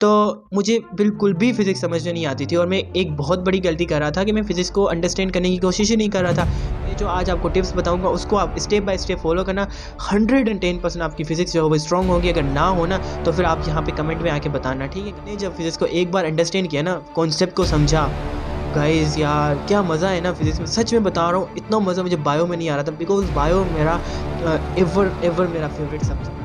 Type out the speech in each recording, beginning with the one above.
तो मुझे बिल्कुल भी फ़िज़िक्स समझ में नहीं आती थी और मैं एक बहुत बड़ी गलती कर रहा था कि मैं फ़िज़िक्स को अंडरस्टैंड करने की कोशिश ही नहीं कर रहा था। मैं जो आज आपको टिप्स बताऊँगा उसको आप स्टेप बाय स्टेप फ़ॉलो करना, 110% आपकी फ़िज़िक्स जो है वो स्ट्रॉन्ग होगी। अगर ना हो ना तो फिर आप यहाँ पे कमेंट में आके बताना, ठीक है? मैंने जब फ़िज़िक्स को एक बार अंडरस्टैंड किया ना, कॉन्सेप्ट को समझा, गाइज़ यार क्या मज़ा है ना फ़िज़िक्स में, सच में बता रहा हूँ। इतना मज़ा मुझे बायो में नहीं आ रहा था बिकॉज़ बायो मेरा एवर मेरा फ़ेवरेट सब्जेक्ट।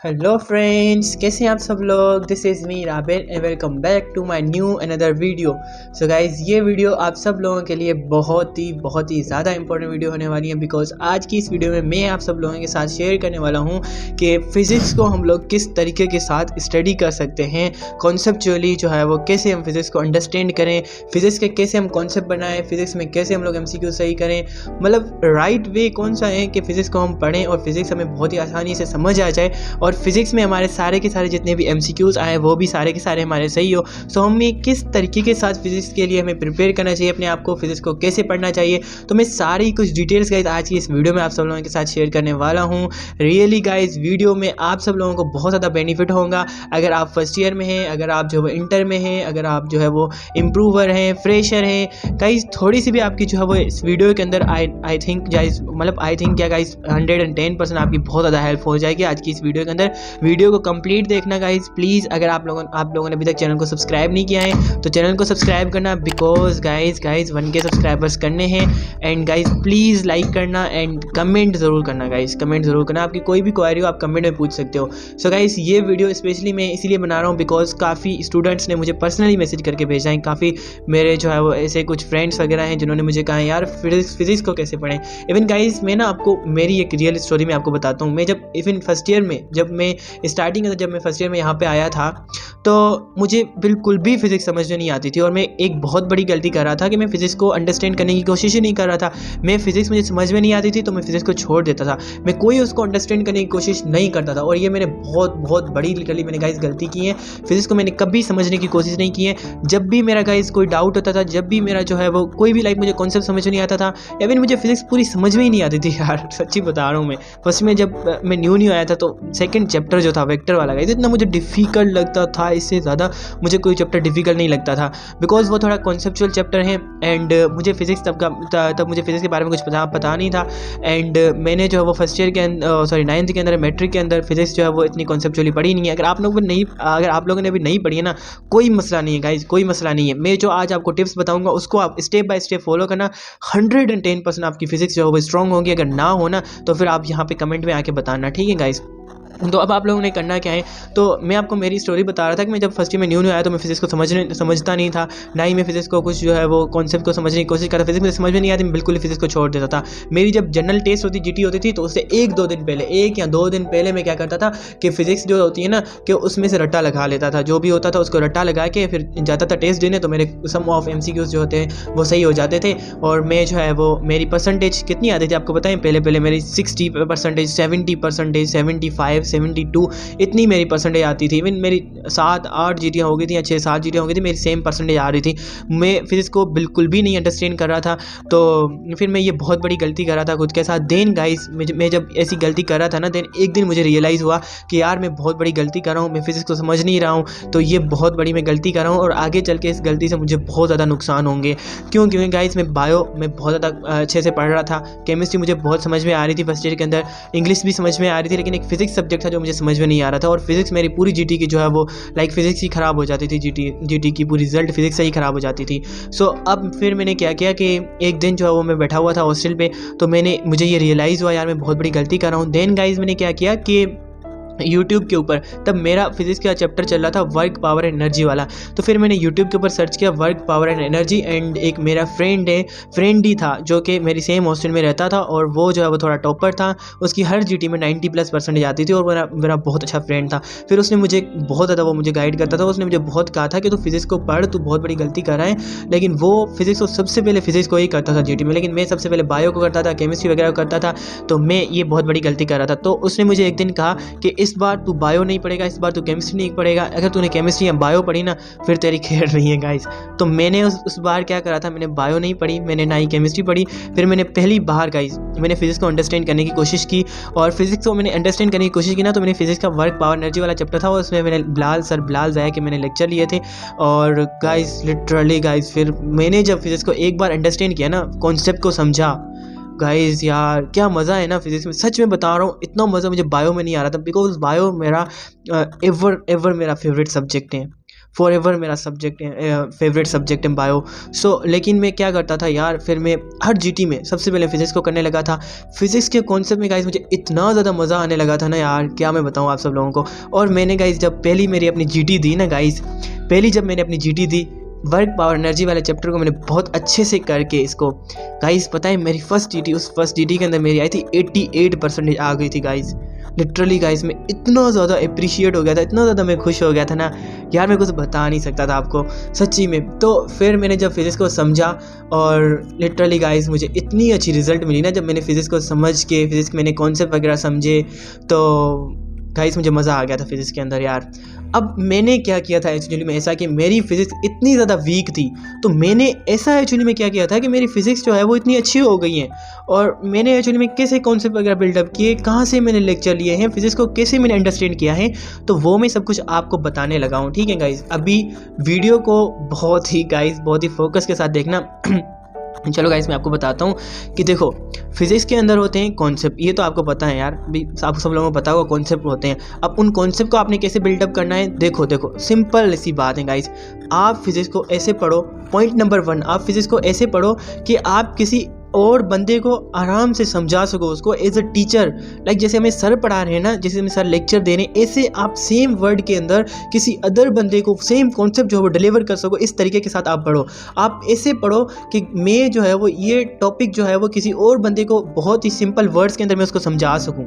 हेलो फ्रेंड्स, कैसे हैं आप सब लोग। This is me Rabil and welcome back to my new another video. So guys, ये वीडियो आप सब लोगों के लिए बहुत ही ज़्यादा इंपॉर्टेंट वीडियो होने वाली है बिकॉज आज की इस वीडियो में मैं आप सब लोगों के साथ शेयर करने वाला हूँ कि फ़िज़िक्स को हम लोग किस तरीके के साथ स्टडी कर सकते हैं। कॉन्सेप्चुअली जो है वो कैसे हम फिज़िक्स को अंडरस्टैंड करें, फिज़िक्स के कैसे हम कॉन्सेप्ट बनाएं, फिज़िक्स में कैसे हम लोग MCQ सही करें, मतलब राइट वे कौन सा है कि फ़िज़िक्स को हम पढ़ें और फिज़िक्स हमें बहुत ही आसानी से समझ आ जाए और फिज़िक्स में हमारे सारे के सारे जितने भी MCQs आए वो भी सारे के सारे हमारे सही हो। सो हमें किस तरीके के साथ फिज़िक्स के लिए हमें प्रिपेयर करना चाहिए, अपने आप को फिज़िक्स को कैसे पढ़ना चाहिए, तो मैं सारी कुछ डिटेल्स गाइज आज की इस वीडियो में आप सब लोगों के साथ शेयर करने वाला हूँ। रियली गाइज वीडियो में आप सब लोगों को बहुत ज़्यादा बेनिफिट होगा। अगर आप फर्स्ट ईयर में हैं, अगर आप जो है इंटर में हैं, अगर आप जो है वो इम्प्रूवर हैं, फ्रेशर हैं, गाइज थोड़ी सी भी आपकी जो है वो इस वीडियो के अंदर आई थिंक गाइज, मतलब आई थिंक क्या गाइज 110% आपकी बहुत ज़्यादा हेल्प हो जाएगी आज की इस वीडियो के अंदर। वीडियो को कंप्लीट देखना गाइज प्लीज़। अगर आप लोगों ने अभी तक चैनल को सब्सक्राइब नहीं किया है तो चैनल को सब्सक्राइब करना बिकॉज गाइज 1K सब्सक्राइबर्स करने हैं। एंड गाइज प्लीज़ लाइक करना एंड कमेंट ज़रूर करना गाइज, कमेंट ज़रूर करना। आपकी कोई भी क्वेरी हो आप कमेंट में पूछ सकते हो। सो गाइज ये वीडियो स्पेशली मैं इसीलिए बना रहा हूँ बिकॉज काफ़ी स्टूडेंट्स ने मुझे पर्सनली मैसेज करके भेजा है। काफ़ी मेरे जो है वो ऐसे कुछ फ्रेंड्स वगैरह हैं जिन्होंने मुझे कहा यार फिज़िक्स को कैसे पढ़ें। इवन गाइज मैं ना आपको मेरी एक रियल स्टोरी में आपको बताता हूँ। मैं जब इवन फर्स्ट ईयर में जब मैं फर्स्ट ईयर में यहाँ पे आया था तो मुझे बिल्कुल भी फिज़िक्स समझ में नहीं आती थी और मैं एक बहुत बड़ी गलती कर रहा था कि मैं फ़िज़िक्स को अंडरस्टैंड करने की कोशिश ही नहीं कर रहा था। मैं फ़िज़िक्स मुझे समझ में नहीं आती थी तो मैं फ़िज़िक्स को छोड़ देता था, मैं कोई उसको अंडरस्टैंड करने की कोशिश नहीं करता था। और ये मैंने बहुत बड़ी लिटरली मैंने गाइस गलती की है। फ़िज़िक्स को मैंने कभी समझने की कोशिश नहीं की है। जब भी मेरा गाइस कोई डाउट होता था, जब भी मेरा जो है वो कोई भी मुझे कॉन्सेप्ट समझ में नहीं आता था या फिर मुझे फ़िज़िक्स पूरी समझ में ही नहीं आती थी यार, सच्ची बता रहा हूँ। मैं फर्स्ट में जब मैं न्यू आया था तो सेकेंड चैप्टर जो था वेक्टर वाला गाइस इतना मुझे डिफ़िकल्ट लगता था, इससे ज़्यादा मुझे कोई चैप्टर डिफ़िकल्ट नहीं लगता था बिकॉज वो थोड़ा कॉन्सेप्चुअल चैप्टर है। एंड मुझे फिज़िक्स तब मुझे फ़िज़िक्स के बारे में कुछ पता नहीं था। एंड मैंने जो है वो फर्स्ट ईयर के अंदर 9th के अंदर मैट्रिक के अंदर फिज़िक्स जो है वो इतनी कॉन्सेप्चुअली पढ़ी नहीं है। अगर आप लोगों ने अभी नहीं पढ़ी है ना, कोई मसला नहीं है गाइज, कोई मसला नहीं है। मैं जो आज आपको टिप्स बताऊंगा उसको आप स्टेप बाय स्टेप फॉलो करना, 110% आपकी फ़िज़िक्स जो है वो स्ट्रॉन्ग होगी। अगर ना हो ना तो फिर आप यहाँ पे कमेंट में आके बताना, ठीक है गाइज। तो अब आप लोगों ने करना क्या है, तो मैं आपको मेरी स्टोरी बता रहा था कि मैं जब फर्स्ट ईयर में न्यू आया तो मैं फिज़िक्स को समझता नहीं था, ना ही मैं फिज़िक्स को कुछ जो है वो कॉन्सेप्ट को समझने की कोशिश करता। फिज़िक्स मुझे समझ में नहीं आती, मैं बिल्कुल फिज़िक्स को छोड़ देता था। मेरी जब जनरल टेस्ट होती GT होती थी तो उससे 1-2 दिन पहले, 1 या 2 दिन पहले मैं क्या करता था कि फ़िज़िक्स जो होती है ना कि उसमें से रट्टा लगा लेता था। जो भी होता था उसको रट्टा लगा के फिर जाता था टेस्ट देने, तो मेरे सम ऑफ MCQs जो होते हैं वो सही हो जाते थे। और मैं जो है वो मेरी परसेंटेज कितनी आती थी आपको बताएं, पहले मेरी 60%, 70%, 75, 72 इतनी मेरी परसेंटेज आती थी। इवन मेरी 7-8 GT हो गई थी या 6-7 GT हो गई थी, मेरी सेम परसेंटेज आ रही थी। मैं फिज़िक्स को बिल्कुल भी नहीं अंडरस्टैंड कर रहा था, तो फिर मैं ये बहुत बड़ी गलती कर रहा था खुद के साथ। देन गाइस मैं जब ऐसी गलती कर रहा था ना, देन एक दिन मुझे रियलाइज़ हुआ कि यार मैं बहुत बड़ी गलती कर रहा हूँ, मैं फिज़िक्स को समझ नहीं रहा हूँ, तो ये बहुत बड़ी मैं गलती कर रहा हूँ और आगे चल के इस गलती से मुझे बहुत ज़्यादा नुकसान होंगे। क्योंकि गाइस मैं बायो में बहुत ज़्यादा अच्छे से पढ़ रहा था, केमिस्ट्री मुझे बहुत समझ में आ रही थी फर्स्ट ईयर के अंदर, इंग्लिश भी समझ में आ रही थी, लेकिन एक फिज़िक्स सब्जेक्ट था जो मुझे समझ में नहीं आ रहा था। और फिज़िक्स मेरी पूरी GT की जो है वो फिज़िक्स ही ख़राब हो जाती थी, GT की पूरी रिजल्ट फिज़िक्स से ही ख़राब हो जाती थी। सो अब फिर मैंने क्या किया कि एक दिन जो है वो मैं बैठा हुआ था हॉस्टल पे, तो मुझे ये रियलाइज़ हुआ यार मैं बहुत बड़ी गलती कर रहा हूँ। देन गाइज मैंने क्या किया कि यूट्यूब के ऊपर तब मेरा फिज़िक्स का चैप्टर चल रहा था वर्क पावर एंड एनर्जी वाला, तो फिर मैंने यूट्यूब के ऊपर सर्च किया work power and energy. And एक मेरा फ्रेंड ही था जो कि मेरी सेम हॉस्टल में रहता था और वो जो है वो थोड़ा टॉपर था, उसकी हर GT में 90+% आती थी और मेरा बहुत अच्छा फ्रेंड था। फिर उसने मुझे बहुत ज़्यादा मुझे गाइड करता था। उसने मुझे बहुत कहा था कि तू फिज़िक्स को पढ़, तू बहुत बड़ी गलती कर रहा है। लेकिन वो फिज़िक्स को सबसे पहले फिज़िक्स को ही करता था GT में, लेकिन मैं सबसे पहले बायो को करता था, केमिस्ट्री वगैरह को करता था, तो मैं ये बहुत बड़ी गलती कर रहा था। तो उसने मुझे एक दिन कहा कि इस बार तू बायो नहीं पढ़ेगा, इस बार तू केमिस्ट्री नहीं पढ़ेगा, अगर तूने केमिस्ट्री या बायो पढ़ी ना फिर तेरी खैर नहीं है गाइस। तो मैंने उस बार क्या करा था, मैंने बायो नहीं पढ़ी, मैंने ना ही केमिस्ट्री पढ़ी। फिर मैंने पहली बार गाइस मैंने फिजिक्स को अंडरस्टैंड करने की कोशिश की, और फिजिक्स को मैंने अंडरस्टैंड करने की कोशिश की ना, तो मैंने फिजिक्स का वर्क पावर एनर्जी वाला चैप्टर था, उसमें मैंने बिलाल ज़ाया के मैंने लेक्चर लिए थे। और गाइस लिटरली गाइस फिर मैंने जब फिजिक्स को एक बार अंडरस्टैंड किया ना, कॉन्सेप्ट को समझा, गाइस यार क्या मज़ा है ना फिजिक्स में, सच में बता रहा हूँ। इतना मज़ा मुझे बायो में नहीं आ रहा था, बिकॉज बायो मेरा एवर मेरा फेवरेट सब्जेक्ट है, फॉर एवर मेरा सब्जेक्ट है, फेवरेट सब्जेक्ट है बायो। सो लेकिन मैं क्या करता था यार, फिर मैं हर जीटी में सबसे पहले फिजिक्स को करने लगा था। फिजिक्स के कॉन्सेप्ट में गाइस मुझे इतना ज़्यादा मज़ा आने लगा था ना यार, क्या मैं बताऊँ आप सब लोगों को। और मैंने गाइस जब पहली मेरी अपनी जीटी दी ना गाइस, जब मैंने अपनी जीटी दी, वर्क पावर एनर्जी वाले चैप्टर को मैंने बहुत अच्छे से करके इसको, गाइस पता है मेरी फर्स्ट जीटी, उस फर्स्ट जीटी के अंदर मेरी आई थी 88% आ गई थी गाइस। लिटरली गाइस मैं इतना ज़्यादा अप्रिशिएट हो गया था, इतना ज़्यादा मैं खुश हो गया था ना यार, मैं कुछ बता नहीं सकता था आपको सच्ची में। तो फिर मैंने जब फिज़िक्स को समझा, और लिटरली गाइस मुझे इतनी अच्छी रिज़ल्ट मिली ना, जब मैंने फिज़िक्स को समझ के फिज़िक्स मैंने कॉन्सेप्ट वगैरह समझे, तो गाइस मुझे मज़ा आ गया था फिज़िक्स के अंदर यार। अब मैंने क्या किया था एक्चुअली में ऐसा, कि मेरी फिज़िक्स इतनी ज़्यादा वीक थी, तो मैंने ऐसा एक्चुअली में क्या किया था कि मेरी फिज़िक्स जो है वो इतनी अच्छी हो गई है, और मैंने एक्चुअली में कैसे कॉन्सेप्ट वगैरह बिल्डअप किए, कहाँ से मैंने लेक्चर लिए हैं, फिज़िक्स को कैसे मैंने अंडरस्टैंड किया है, तो वो मैं सब कुछ आपको बताने लगा हूँ। ठीक है गाइस, अभी वीडियो को बहुत ही फोकस के साथ देखना। चलो गाइस मैं आपको बताता हूँ कि देखो फिज़िक्स के अंदर होते हैं कॉन्सेप्ट, ये तो आपको पता है यार, आप सब लोगों को पता होगा कॉन्सेप्ट होते हैं। अब उन कॉन्सेप्ट को आपने कैसे बिल्डअप करना है, देखो सिंपल सी बात है गाइस। आप फिज़िक्स को ऐसे पढ़ो, पॉइंट नंबर 1, आप फिज़िक्स को ऐसे पढ़ो कि आप किसी और बंदे को आराम से समझा सको उसको एज अ टीचर। लाइक जैसे हमें सर पढ़ा रहे हैं ना, जैसे हमें सर लेक्चर दे रहे हैं, ऐसे आप सेम वर्ड के अंदर किसी अदर बंदे को सेम कॉन्सेप्ट जो है वो डिलीवर कर सको, इस तरीके के साथ आप पढ़ो। आप ऐसे पढ़ो कि मैं जो है वो ये टॉपिक जो है वो किसी और बंदे को बहुत ही सिंपल वर्ड्स के अंदर मैं उसको समझा सकूँ।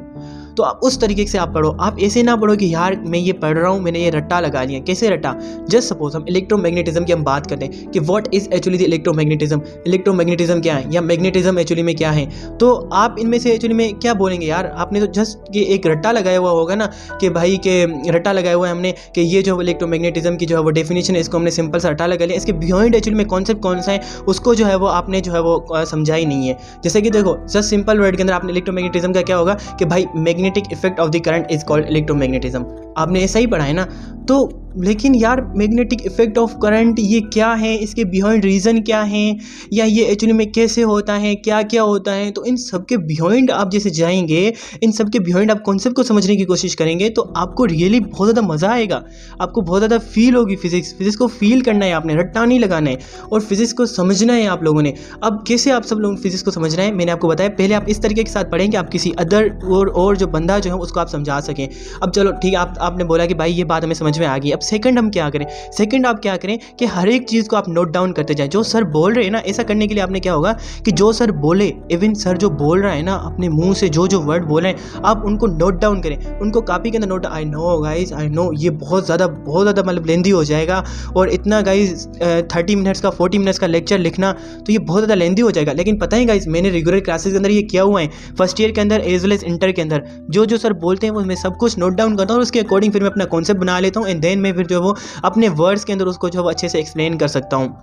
तो आप उस तरीके से आप पढ़ो। आप ऐसे ना पढ़ो कि यार मैं ये पढ़ रहा हूँ, मैंने ये रट्टा लगा लिया। कैसे रट्टा? जस्ट सपोज हम इलेक्ट्रोमैग्नेटिज्म की हम बात करते हैं कि what is actually the electromagnetism, electromagnetism क्या है या मैग्नेटिज्म एक्चुअली में क्या है। तो आप इनमें से एक्चुअली में क्या बोलेंगे यार, आपने तो जस्ट कि एक रट्टा लगाया हुआ होगा ना कि भाई के रट्टा लगाया हुआ है हमने कि ये जो इलेक्ट्रोमैग्नेटिज्म की जो है वो डेफिनेशन है, इसको हमने सिंपल सा रट्टा लगा लिया। इसके बियॉन्ड एक्चुअली में कॉन्सेप्ट कौन सा है उसको जो है वो आपने जो है वो समझा ही नहीं है। जैसे कि देखो जस्ट सिंपल वर्ड के अंदर आपने इलेक्ट्रोमैग्नेटिज्म का क्या होगा कि भाई magnetic effect of the current is called electromagnetism. आपने ऐसा ही पढ़ा है ना। तो लेकिन यार मैग्नेटिक इफेक्ट ऑफ करंट ये क्या है, इसके बियॉन्ड रीज़न क्या है, या ये एक्चुअली में कैसे होता है, क्या क्या होता है, तो इन सब के बियॉन्ड आप जैसे जाएंगे, इन सब के बियॉन्ड आप कॉन्सेप्ट को समझने की कोशिश करेंगे तो आपको रियली बहुत ज़्यादा मज़ा आएगा, आपको बहुत ज़्यादा फील होगी। फिजिक्स को फील करना है आपने, रट्टा नहीं लगाना है, और फिजिक्स को समझना है आप लोगों ने। अब कैसे आप सब लोग फिजिक्स को समझना है मैंने आपको बताया। पहले आप इस तरीके के साथ पढ़ें कि आप किसी अदर और जो बंदा जो है उसको आप समझा सकें। अब चलो ठीक है, आपने बोला कि भाई ये बात हमें समझ में आ गई। अब सेकंड हम क्या करें, सेकंड आप क्या करें कि हर एक चीज़ को आप नोट डाउन करते जाएं। जो सर बोल रहे हैं ना, ऐसा करने के लिए आपने क्या होगा कि जो सर बोले, इवन सर जो बोल रहा है ना अपने मुंह से जो जो वर्ड बोल रहे हैं आप उनको नोट डाउन करें, उनको कॉपी के अंदर note. I know guys, I know ये बहुत ज़्यादा मतलब लेंदी हो जाएगा, और इतना गाइज 30 मिनट्स का 40 मिनट्स का लेक्चर लिखना तो ये बहुत ज़्यादा लेंदी हो जाएगा। लेकिन पता है गाइज मैंने रेगुलर क्लासेस के अंदर ये किया हुआ है, फर्स्ट ईयर के अंदर एज वेल एज इंटर के अंदर जो सर बोलते हैं वो मैं सब कुछ नोट डाउन करता हूँ, और उसके अकॉर्डिंग फिर मैं अपना कॉन्सेप्ट बना लेता हूँ, एंड देन मैं फिर जो वो अपने वर्ड्स के अंदर उसको जो अच्छे से एक्सप्लेन कर सकता हूँ।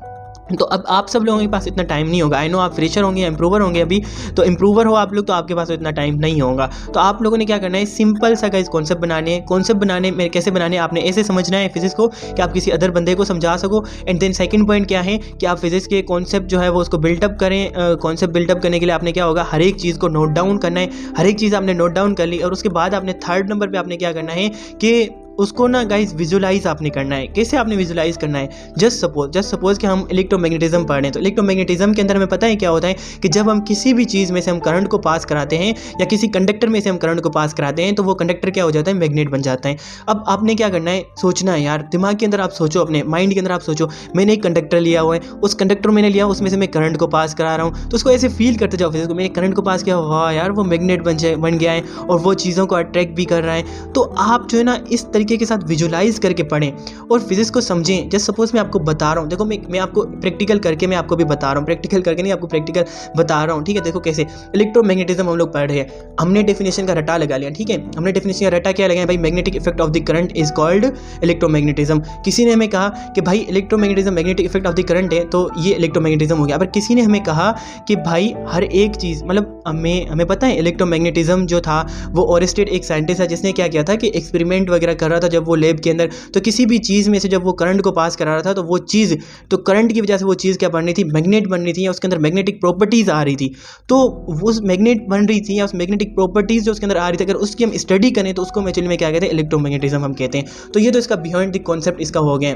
तो अब आप सब लोगों के पास इतना टाइम नहीं होगा। आई नो आप फ्रेशर होंगे या इम्प्रूवर होंगे अभी, तो इम्प्रूवर हो आप लोग तो आपके पास तो इतना टाइम नहीं होगा। तो आप लोगों ने क्या करना है, सिंपल सा गाइस कॉन्सेप्ट बनाने हैं। कॉन्सेप्ट बनाने में कैसे बनाने, आपने ऐसे समझना है फिजिक्स को कि आप किसी अदर बंदे को समझा सको। एंड देन सेकंड पॉइंट क्या है कि आप फिजिक्स के कॉन्सेप्ट जो है वो उसको बिल्डअप करें। कॉन्सेप्ट बिल्डअप करने के लिए आपने क्या होगा, हर एक चीज़ को नोट डाउन करना है। हर एक चीज़ आपने नोट डाउन कर ली, और उसके बाद आपने थर्ड नंबर पर आपने क्या करना है कि उसको ना गाइस विजुलाइज आपने करना है। कैसे आपने विजुलाइज करना है, जस्ट सपोज कि हम इलेक्ट्रोमैग्नेटिज्म पढ़ रहे हैं, तो इलेक्ट्रोमैग्नेटिज्म के अंदर हमें पता है क्या होता है कि जब हम किसी भी चीज़ में से हम करंट को पास कराते हैं या किसी कंडक्टर में से हम करंट को पास कराते हैं तो वो कंडक्टर क्या हो जाता है, मैग्नेट बन जाता है। अब आपने क्या करना है, सोचना है यार, दिमाग के अंदर आप सोचो, अपने माइंड के अंदर आप सोचो मैंने एक कंडक्टर लिया हुआ है, उस कंडक्टर मैंने लिया, उसमें से मैं करंट को पास करा रहा हूँ, तो उसको ऐसे फील करते जाओ फिजिक्स को, मैंने करंट को पास किया, वाह यार वो मैग्नेट बन गया है और वो चीज़ों को अट्रैक्ट भी कर रहा है। तो आप जो है ना इस तरीके तरीके के साथ विजुलाइज करके पढ़ें और फिजिक्स को समझें। जैसे सपोज मैं आपको बता रहा हूँ, देखो मैं आपको प्रैक्टिकल करके मैं आपको भी बता रहा हूँ, प्रैक्टिकल करके नहीं आपको प्रैक्टिकल बता रहा हूँ, ठीक है। देखो कैसे इलेक्ट्रोमैग्नेटिज्म हम लोग पढ़ रहे हैं, हमने डेफिनेशन का रटा लगा लिया, ठीक है। हमने डेफिनेशन का रटा क्या लगाया भाई, magnetic effect of the current is called electromagnetism. किसी ने हमें कहा कि भाई electromagnetism magnetic effect of the current है तो ये इलेक्ट्रोमैग्नेटिज्म हो गया। पर किसी ने हमें कहा कि भाई हर एक चीज़, मतलब हमें पता है इलेक्ट्रोमैग्नेटिज्म जो था वो ओरेस्टेड एक साइंटिस्ट है जिसने क्या किया था कि एक्सपेरिमेंट वगैरह कर रहा था जब वो लैब के अंदर, तो किसी भी चीज़ में से जब वो करंट को पास करा रहा था तो वो चीज़, तो करंट की वजह से वो चीज़ क्या बन रही थी, मैग्नेट बन रही थी या उसके अंदर मैग्नेटिक प्रॉपर्टीज़ आ रही थी। तो वो उस मैग्नेट बन रही थी या उस मैग्नेटिक प्रॉपर्टीज़ जो उसके अंदर आ रही थी, अगर उसकी हम स्टडी करें तो उसको एक्चुअली में क्या कहते हैं, इलेक्ट्रोमैग्नेटिज्म हम कहते हैं। तो ये तो इसका बिहाइंड द कॉन्सेप्ट इसका हो गया।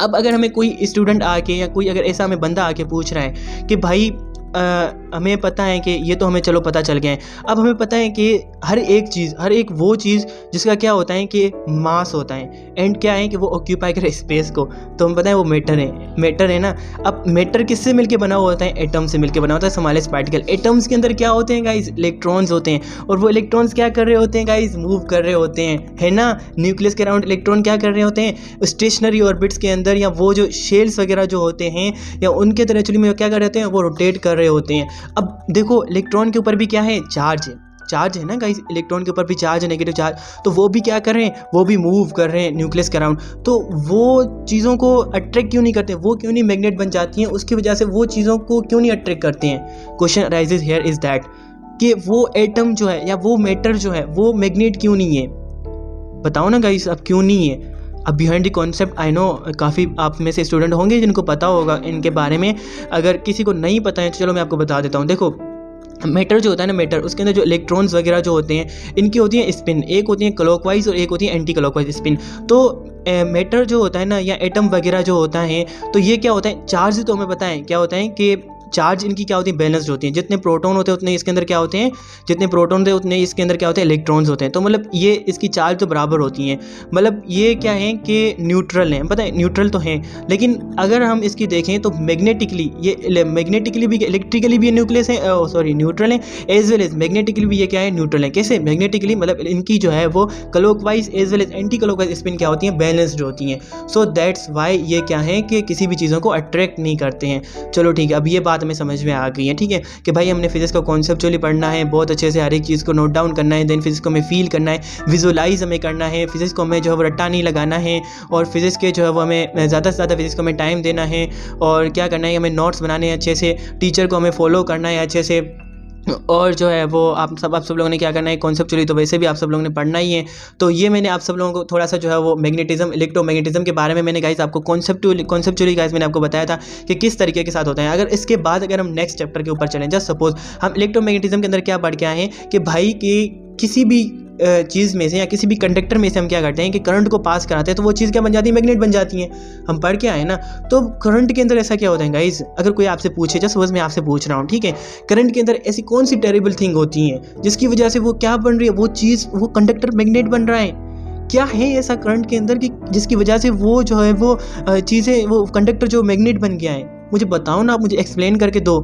अब अगर हमें कोई स्टूडेंट आके या कोई अगर ऐसा हमें बंदा आके पूछ रहा है कि भाई हमें पता है कि ये तो हमें चलो पता चल गया है, अब हमें पता है कि हर एक चीज़, हर एक वो चीज़ जिसका क्या होता है कि मास होता है एंड क्या है कि वो ऑक्यूपाई करे स्पेस को, तो हमें पता है वो मैटर है ना। अब मैटर किससे मिलके बना हुआ होता है, एटम से मिलके बना होता है, स्मॉलेस्ट पार्टिकल। एटम्स के अंदर क्या होते हैं गाइस, इलेक्ट्रॉन्स होते हैं, और वो इलेक्ट्रॉन्स क्या कर रहे होते हैं गाइस, मूव कर रहे होते हैं, है ना। न्यूक्लियस के अराउंड इलेक्ट्रॉन क्या कर रहे होते हैं, स्टेशनरी ऑर्बिट्स के अंदर, या वो जो शेल्स वगैरह जो होते हैं या उनके तरह एक्चुअली में क्या कर रहे होते हैं, वो रोटेट कर रहे होते हैं। अब देखो इलेक्ट्रॉन के ऊपर भी क्या है, चार्ज है ना गाइस, इलेक्ट्रॉन के ऊपर भी चार्ज है, नेगेटिव चार्ज, तो वो भी क्या कर रहे हैं, वो भी मूव कर रहे हैं न्यूक्लियस के अराउंड। तो वो चीज़ों को अट्रैक्ट क्यों नहीं करते, वो क्यों नहीं मैग्नेट बन जाती हैं, उसकी वजह से वो चीज़ों को क्यों नहीं अट्रैक्ट करते हैं। Question arises here is that कि वो एटम जो है या वो मैटर जो है वो मैग्नेट क्यों नहीं है, बताओ ना गाइस, अब क्यों नहीं है। अब behind the concept I know काफ़ी आप में से स्टूडेंट होंगे जिनको पता होगा इनके बारे में, अगर किसी को नहीं पता है तो चलो मैं आपको बता देता हूँ। देखो मैटर जो होता है ना, मैटर उसके अंदर जो इलेक्ट्रॉन्स वगैरह जो होते हैं इनकी होती है स्पिन, एक होती है क्लॉकवाइज और एक होती है एंटी क्लॉकवाइज स्पिन। तो मैटर जो होता है ना या एटम वगैरह जो होता है, तो ये क्या होता है, चार्ज तो हमें पता है क्या होता है कि चार्ज इनकी क्या होती है, बैलेंस्ड होती हैं। जितने प्रोटॉन होते हैं उतने इसके अंदर क्या होते हैं, जितने प्रोटॉन होते हैं उतने इसके अंदर क्या होते हैं, इलेक्ट्रॉन्स होते हैं। तो मतलब ये इसकी चार्ज तो बराबर होती हैं, मतलब ये क्या है कि न्यूट्रल हैं, पता है न्यूट्रल तो हैं। लेकिन अगर हम इसकी देखें तो मैग्नेटिकली ये मैग्नेटिकली भी, इलेक्ट्रिकली भी न्यूक्लियस है, सॉरी न्यूट्रल है, एज वेल एज मैग्नेटिकली भी ये क्या है, न्यूट्रल है। कैसे मैग्नेटिकली, मतलब इनकी जो है वो clockwise as well as anti clockwise spin क्या होती हैं, बैलेंस्ड होती हैं। सो दैट्स वाई ये क्या है कि किसी भी चीज़ों को अट्रैक्ट नहीं करते हैं। चलो ठीक है, अब ये बात हमें समझ में आ गई है, ठीक है, कि भाई हमने फिजिक्स को कॉन्सेप्चुअली पढ़ना है, बहुत अच्छे से हर एक चीज़ को नोट डाउन करना है, देन फिजिक्स को हमें फील करना है, विजुलाइज हमें करना है, फिजिक्स को हमें जो है वो रट्टा नहीं लगाना है, और फिजिक्स के जो है वो हमें ज़्यादा से ज़्यादा फिजिक्स को हमें टाइम देना है, और क्या करना है, हमें नोट्स बनाने हैं अच्छे से, टीचर को हमें फॉलो करना है अच्छे से, और जो है वो आप सब लोगों ने क्या करना है, कॉन्सेप्चुअली तो वैसे भी आप सब लोगों ने पढ़ना ही है। तो ये मैंने आप सब लोगों को थोड़ा सा जो है वो मैग्नेटिज्म, इलेक्ट्रोमैग्नेटिज्म के बारे में मैंने गाइस आपको कॉन्सेप्चुअली गाइस मैंने आपको बताया था कि किस तरीके के साथ होता है। अगर इसके बाद अगर हम नेक्स्ट चैप्टर के ऊपर चलें, जस्ट सपोज हम इलेक्ट्रोमैग्नेटिज्म के अंदर क्या पढ़ के आए हैं कि भाई कि किसी भी चीज़ में से या किसी भी कंडक्टर में से हम क्या करते हैं कि करंट को पास कराते हैं तो वो चीज़ क्या बन जाती है, मैग्नेट बन जाती है। हम पढ़ के आए ना। तो करंट के अंदर ऐसा क्या होता है गाइस, अगर कोई आपसे पूछे, जस्ट सपोज मैं आपसे पूछ रहा हूँ, ठीक है, करंट के अंदर ऐसी कौन सी टेरिबल थिंग होती है जिसकी वजह से वो क्या बन रही है, वो चीज़, वो कंडक्टर मैग्नेट बन रहा है। क्या है ऐसा करंट के अंदर कि जिसकी वजह से वो जो है वो चीज़ें, वो कंडक्टर जो मैग्नेट बन गया है, मुझे बताओ ना, आप मुझे एक्सप्लेन करके दो।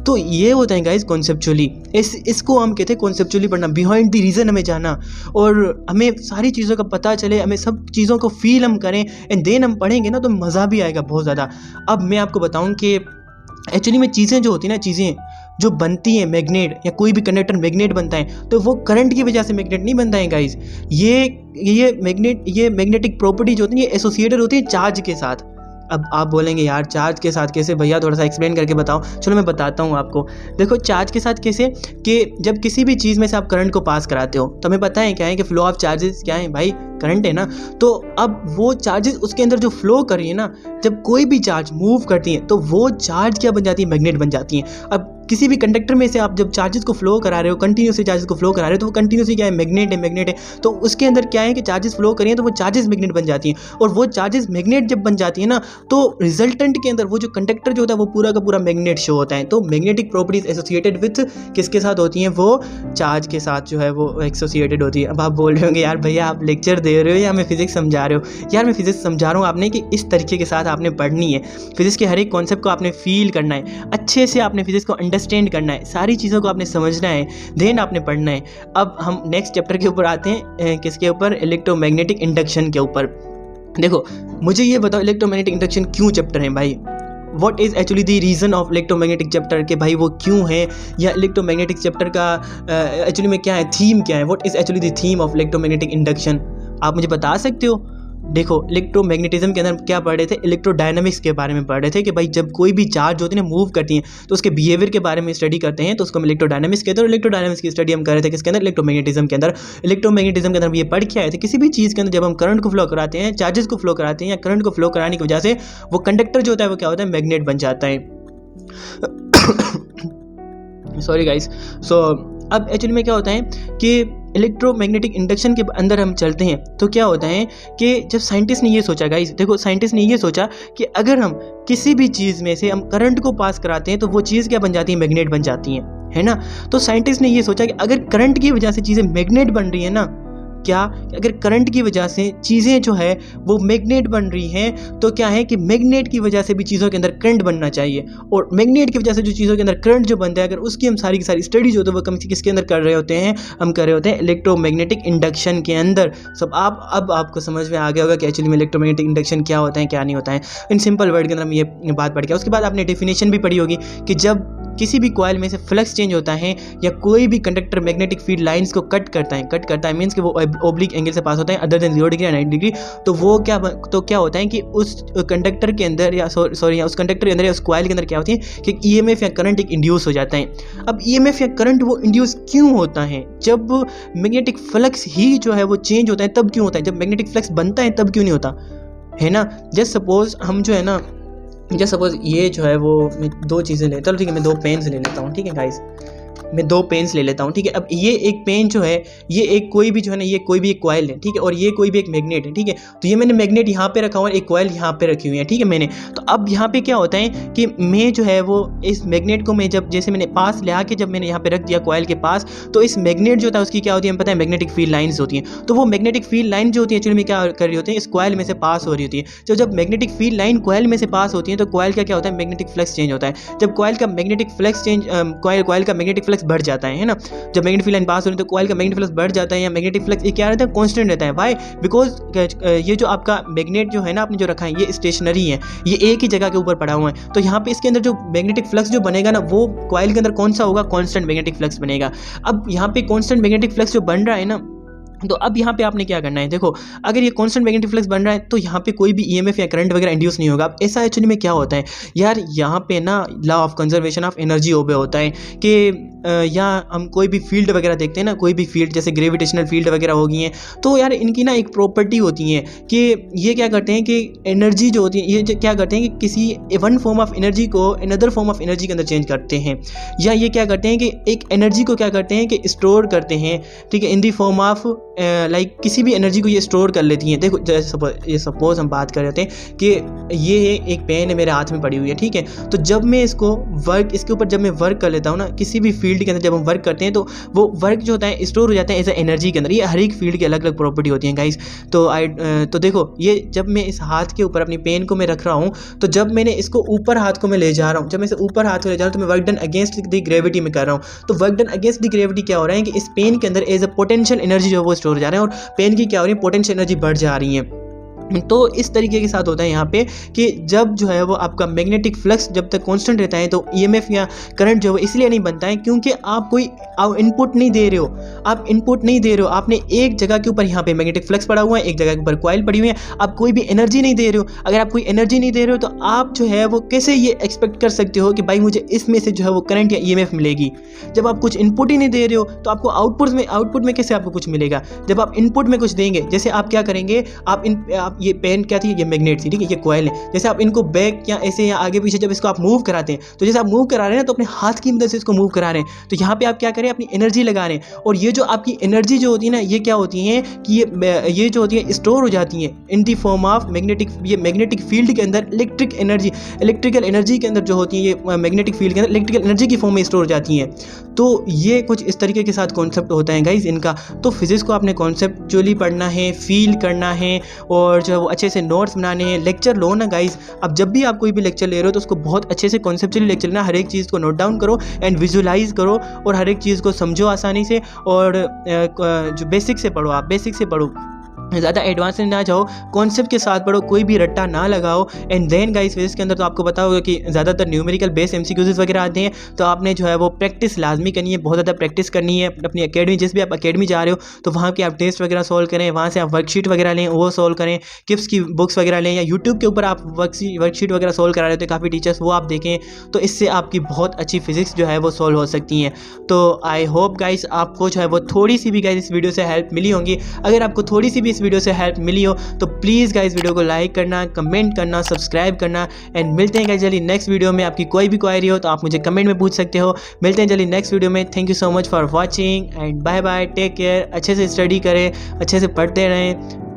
तो ये होता है गाइस कॉन्सेप्चुअली, इसको हम कहते हैं कॉन्सेप्चुअली पढ़ना, बिहाइंड द रीज़न हमें जाना, और हमें सारी चीज़ों का पता चले, हमें सब चीज़ों को फील हम करें, एंड देन हम पढ़ेंगे ना तो मज़ा भी आएगा बहुत ज़्यादा। अब मैं आपको बताऊं कि एक्चुअली में चीज़ें जो होती हैं ना, चीज़ें जो बनती हैं, मैग्नेट या कोई भी कंडक्टर मैग्नेट बनता है, तो वो करंट की वजह से मैग्नेट नहीं बनता है गाइस। ये मैग्नेटिक प्रॉपर्टी जो होती है ये एसोसिएटेड होती है चार्ज के साथ। अब आप बोलेंगे यार चार्ज के साथ कैसे भैया, थोड़ा सा एक्सप्लेन करके बताओ। चलो मैं बताता हूँ आपको। देखो चार्ज के साथ कैसे, कि जब किसी भी चीज़ में से आप करंट को पास कराते हो तो हमें पता है क्या है कि फ्लो ऑफ चार्जेस क्या है भाई, करंट है ना। तो अब वो चार्जेस उसके अंदर जो फ्लो कर रही है ना, जब कोई भी चार्ज मूव करती है तो वो चार्ज क्या बन जाती है, मैग्नेट बन जाती है। अब किसी भी कंडक्टर में से आप जब चार्जेस को फ्लो करा रहे हो, कंटिन्यूसली चार्जेस को फ्लो करा रहे हो, तो वो कंटिन्यूसली क्या है, मैग्नेट है। तो उसके अंदर क्या है कि चार्जेस फ्लो करें तो वो चार्जेस मैग्नेट बन जाती हैं, और वो चार्जेस मैग्नेट जब बन जाती है ना, तो रिजल्टेंट के अंदर वो जो कंडक्टर जो होता है वो पूरा का पूरा मैग्नेट शो होता है। तो मैग्नेटिक प्रॉपर्टीज एसोसिएटेड विथ किसके साथ होती हैं, वो चार्ज के साथ जो है वो एसोसिएटेड होती है। अब आप बोल रहे होंगे यार भैया आप लेक्चर दे दे रहे हो या मैं फिजिक्स समझा रहे हो? यार मैं फिजिक्स समझा रहा हूँ आपने कि इस तरीके के साथ आपने पढ़नी है, फिजिक्स के हर एक कॉन्सेप्ट को आपने फील करना है, अच्छे से आपने फिजिक्स को अंडरस्टैंड करना है, सारी चीज़ों को आपने समझना है, देन आपने पढ़ना है। अब हम नेक्स्ट चैप्टर के ऊपर आते हैं, किसके ऊपर? इलेक्ट्रोमैग्नेटिक इंडक्शन के ऊपर। देखो मुझे ये बताओ इलेक्ट्रोमैग्नेटिक इंडक्शन क्यों चैप्टर है भाई? What is actually the reason of electromagnetic chapter के भाई वो क्यों है, या इलेक्ट्रोमैग्नेटिक चैप्टर का एक्चुअली में क्या है, थीम क्या है? What is actually the theme of electromagnetic induction? आप मुझे बता सकते हो? देखो इलेक्ट्रोमैग्नेटिज्म के अंदर क्या पढ़ रहे थे? इलेक्ट्रोडायनामिक्स के बारे में पढ़ रहे थे कि भाई जब कोई भी चार्ज होती है ना, मूव करती हैं, तो उसके बिहेवियर के बारे में स्टडी करते हैं, तो उसको हम इलेक्ट्रोडायनामिक्स कहते हैं। और इलेक्ट्रोडायनामिक्स की स्टडी हम कर रहे थे किसके अंदर? इलेक्ट्रोमैग्नेटिज्म के अंदर। इलेक्ट्रोमैग्नेटिज्म के अंदर हम ये पढ़ के आए थे, किसी भी चीज़ के अंदर जब हम करंट को फ्लो कराते हैं, चार्जेस को फ्लो कराते हैं, या करंट को फ्लो कराने की वजह से वो कंडक्टर जो होता है वो क्या होता है? मैग्नेट बन जाता है। Sorry guys. सो अब एक्चुअली में क्या होता है कि इलेक्ट्रोमैग्नेटिक इंडक्शन के अंदर हम चलते हैं तो क्या होता है कि जब साइंटिस्ट ने ये सोचा, गाइस देखो साइंटिस्ट ने ये सोचा कि अगर हम किसी भी चीज़ में से हम करंट को पास कराते हैं तो वो चीज़ क्या बन जाती है? मैग्नेट बन जाती है ना। तो साइंटिस्ट ने ये सोचा कि अगर करंट की वजह से चीज़ें मैग्नेट बन रही है ना, क्या अगर करंट की वजह से चीज़ें जो है वो मैग्नेट बन रही हैं, तो क्या है कि मैग्नेट की वजह से भी चीज़ों के अंदर करंट बनना चाहिए, और मैग्नेट की वजह से जो चीज़ों के अंदर करंट जो बनता है, अगर उसकी हम सारी की सारी स्टडी जो होती है वो कम किसके अंदर कर रहे होते हैं? हम कर रहे होते हैं इलेक्ट्रोमैग्नेटिक इंडक्शन के अंदर। सब अब आपको समझ में आ गया होगा कि एक्चुअली में इलेक्ट्रोमैग्नेटिक इंडक्शन क्या होता है, क्या नहीं होता है। इन सिंपल वर्ड के अंदर हम ये बात पढ़ के, उसके बाद आपने डेफिनेशन भी पढ़ी होगी कि जब किसी भी कॉइल में से फ्लक्स चेंज होता है या कोई भी कंडक्टर मैग्नेटिक फील्ड लाइंस को कट करता है मींस कि वो ऑब्लिक एंगल से पास होता है अदर देन 0 डिग्री या 90 डिग्री, तो वो क्या होता है कि उस कंडक्टर के अंदर या उस कंडक्टर के अंदर या उस कॉइल के अंदर क्या होती है कि ईएमएफ या करंट एक इंड्यूस हो जाता है। अब ईएमएफ या करंट वो इंड्यूस क्यों होता है? जब मैग्नेटिक फ्लक्स ही जो है वो चेंज होता है तब क्यों होता है? जब मैग्नेटिक फ्लक्स बनता है तब क्यों नहीं होता है ना। जस्ट सपोज हम जो है ना, जस्ट सपोज ये जो है वो मैं दो चीज़ें ले, चलो ठीक है मैं 2 पेन्स ले लेता हूँ, ठीक है गाइस, मैं 2 पेन्स ले लेता हूँ, ठीक है। अब ये एक पेन जो है ये एक कोई भी जो है ना, ये कोई भी एक कॉइल है, ठीक है, और ये कोई भी एक मैग्नेट है, ठीक है। तो ये मैंने मैग्नेट यहाँ पे रखा हुआ है, एक कॉइल यहाँ पे रखी हुई है, ठीक है मैंने। तो अब यहाँ पे क्या होता है कि मैं जो है वो इस मैग्नेट को मैं जब जैसे मैंने पास ले आके जब मैंने यहाँ पे रख दिया कॉइल के पास, तो इस मैग्नेट जो होता है उसकी क्या होती है? हमें पता है मैग्नेटिक फील्ड लाइन्स होती हैं। तो वो मैग्नेटिक फील्ड लाइन जो होती है एक्चुअली में क्या कर रही होती है? इस कॉइल में से पास हो रही होती है। तो जब मैग्नेटिक फील्ड लाइन कॉइल में से पास होती है तो कॉइल का क्या होता है? मैग्नेटिक फ्लक्स चेंज होता है। जब कॉइल का मैग्नेटिक फ्लक्स चेंज कॉइल का मैग्नेटिक फ्लक्स बढ़ जाता है ना, जब मैग्नेटिक फील्ड लाइन पास हो रही है तो कॉइल का मैग्नेटिक फ्लक्स बढ़ जाता है, या मैग्नेटिक फ्लक्स ये क्या रहता है? कांस्टेंट रहता है। व्हाई? बिकॉज ये जो आपका मैग्नेट जो है ना आपने जो रखा है ये स्टेशनरी है, ये एक ही जगह के ऊपर पड़ा हुआ है। तो यहाँ पे इसके अंदर जो मैग्नेटिक फ्लक्स जो बनेगा ना वो कॉइल के अंदर कौन सा होगा? कांस्टेंट मैग्नेटिक फ्लक्स बनेगा। अब यहाँ पे कांस्टेंट मैग्नेटिक फ्लक्स जो बन रहा है ना, तो अब यहाँ पे आपने क्या करना है? देखो अगर ये कांस्टेंट मैग्नेटिक फ्लक्स बन रहा है तो यहाँ पे कोई भी ईएमएफ या करंट वगैरह इंड्यूस नहीं होगा। अब ऐसा एक्चुअली में क्या होता है यार, यहाँ पे ना law of conservation of energy obey होता है कि या हम कोई भी फील्ड वगैरह देखते हैं ना, कोई भी फील्ड जैसे ग्रेविटेशनल फील्ड वगैरह हो गई हैं, तो यार इनकी ना एक प्रॉपर्टी होती है कि ये क्या करते हैं कि एनर्जी जो होती है ये क्या करते हैं कि किसी वन फॉर्म ऑफ एनर्जी को अनदर फॉर्म ऑफ एनर्जी के अंदर चेंज करते हैं, या ये क्या करते हैं कि एक एनर्जी को क्या करते हैं कि स्टोर करते हैं, ठीक है, इन दी फॉर्म ऑफ लाइक किसी भी एनर्जी को ये स्टोर कर लेती हैं। देखो ये सपोज हम बात कर रहे थे कि ये एक पेन है मेरे हाथ में पड़ी हुई है, ठीक है। तो जब मैं इसके ऊपर जब मैं वर्क कर लेता हूँ ना, किसी भी फील्ड के अंदर जब हम वर्क करते हैं तो वो वर्क जो होता है स्टोर हो जाता है एज ए एनर्जी के अंदर। ये हर एक फील्ड की अलग अलग प्रॉपर्टी होती है गाइस। तो देखो ये जब मैं इस हाथ के ऊपर अपनी पेन को मैं रख रहा हूँ, तो जब मैंने इसको ऊपर हाथ को मैं ले जा रहा हूँ, जब मैं इसे ऊपर हाथ को ले जा रहा हूँ तो मैं work done against the gravity में कर रहा हूँ। तो work done against the gravity क्या हो रहा है कि इस पेन के अंदर एज ए पोटेंशियल एनर्जी जो है वो स्टोर हो जा रहा है, और पेन की क्या हो रही है? पोटेंशियल एनर्जी बढ़ जा रही है। तो इस तरीके के साथ होता है यहाँ पे कि जब जो है वो आपका मैग्नेटिक फ्लक्स जब तक कांस्टेंट रहता है तो ईएमएफ या करंट जो है इसलिए नहीं बनता है क्योंकि आप कोई इनपुट नहीं दे रहे हो। आप इनपुट नहीं दे रहे हो, आपने एक जगह के ऊपर यहाँ पे मैग्नेटिक फ्लक्स पड़ा हुआ है, एक जगह के ऊपर कॉइल पड़ी हुई है, आप कोई भी एनर्जी नहीं दे रहे हो। अगर आप कोई एनर्जी नहीं दे रहे हो तो आप जो है वो कैसे ये एक्सपेक्ट कर सकते हो कि भाई मुझे इसमें से जो है वो करंट या ईएमएफ मिलेगी? जब आप कुछ इनपुट ही नहीं दे रहे हो तो आपको आउटपुट में कैसे आपको कुछ मिलेगा? जब आप इनपुट में कुछ देंगे, जैसे आप क्या करेंगे, आप ये पेन क्या थी, ये मैग्नेट थी, ठीक है, ये कॉइल है। जैसे आप इनको बैक या ऐसे या आगे पीछे जब इसको आप मूव कराते हैं, तो जैसे आप मूव करा रहे हैं तो अपने हाथ की मदद से इसको मूव करा रहे हैं, तो यहाँ पे आप क्या करें, अपनी एनर्जी लगा रहे हैं। और ये जो आपकी एनर्जी जो होती है ना, ये क्या होती है कि ये जो होती है स्टोर हो जाती है इन दी फॉर्म ऑफ मैग्नेटिक, ये मैग्नेटिक फील्ड के अंदर इलेक्ट्रिकल एनर्जी के अंदर जो होती है, ये मैग्नेटिक फील्ड के अंदर इलेक्ट्रिकल एनर्जी की फॉर्म में स्टोर हो जाती हैं। तो ये कुछ इस तरीके के साथ कॉन्सेप्ट होता है गाइज इनका। तो फिजिक्स को आपने कॉन्सेप्चुअली पढ़ना है, फील करना है, और जो है वो अच्छे से नोट्स बनाने हैं। लेक्चर लो ना गाइज, अब जब भी आप कोई भी लेक्चर ले रहे हो तो उसको बहुत अच्छे से कॉन्सेप्चुअली लेक्चर लेना, हर एक चीज़ को नोट डाउन करो एंड विजुलाइज करो, और हर एक चीज़ को समझो आसानी से। और जो बेसिक से पढ़ो, आप बेसिक से पढ़ो, ज़्यादा एडवांस में ना जाओ, कॉन्सेप्ट के साथ पढ़ो, कोई भी रट्टा ना लगाओ। एंड देन गाइस फिजिक्स के अंदर तो आपको पता होगा कि ज़्यादातर न्यूमेरिकल बेस एमसीक्यूज वगैरह आते हैं, तो आपने जो है वो प्रैक्टिस लाजमी करनी है, बहुत ज़्यादा प्रैक्टिस करनी है अपनी अकेडमी। जिस भी आप अकेडमी जा रहे हो तो वहाँ के आप टेस्ट वगैरह सॉल्व करें, वहाँ से आप वर्कशीट वगैरह लें, वो सॉल्व करें, किप्स की बुक्स वगैरह लें, या यूट्यूब के ऊपर आप वर्कशीट वगैरह सॉल्व करा रहे होते हैं काफ़ी टीचर्स, वो आप देखें, तो इससे आपकी बहुत अच्छी फिजिक्स जो है वो सॉल्व हो सकती हैं। तो आई होप गाइस आपको जो है वो थोड़ी सी भी गाइस इस वीडियो से हेल्प मिली होंगी। अगर आपको थोड़ी सी भी इस वीडियो से हेल्प मिली हो तो प्लीज़ गाइस वीडियो को लाइक करना, कमेंट करना, सब्सक्राइब करना। एंड मिलते हैं गाइस जल्दी नेक्स्ट वीडियो में। आपकी कोई भी क्वेरी हो तो आप मुझे कमेंट में पूछ सकते हो। मिलते हैं जल्दी नेक्स्ट वीडियो में। Thank you so much for watching and bye bye, take care. अच्छे से स्टडी करें, अच्छे से पढ़ते रहें।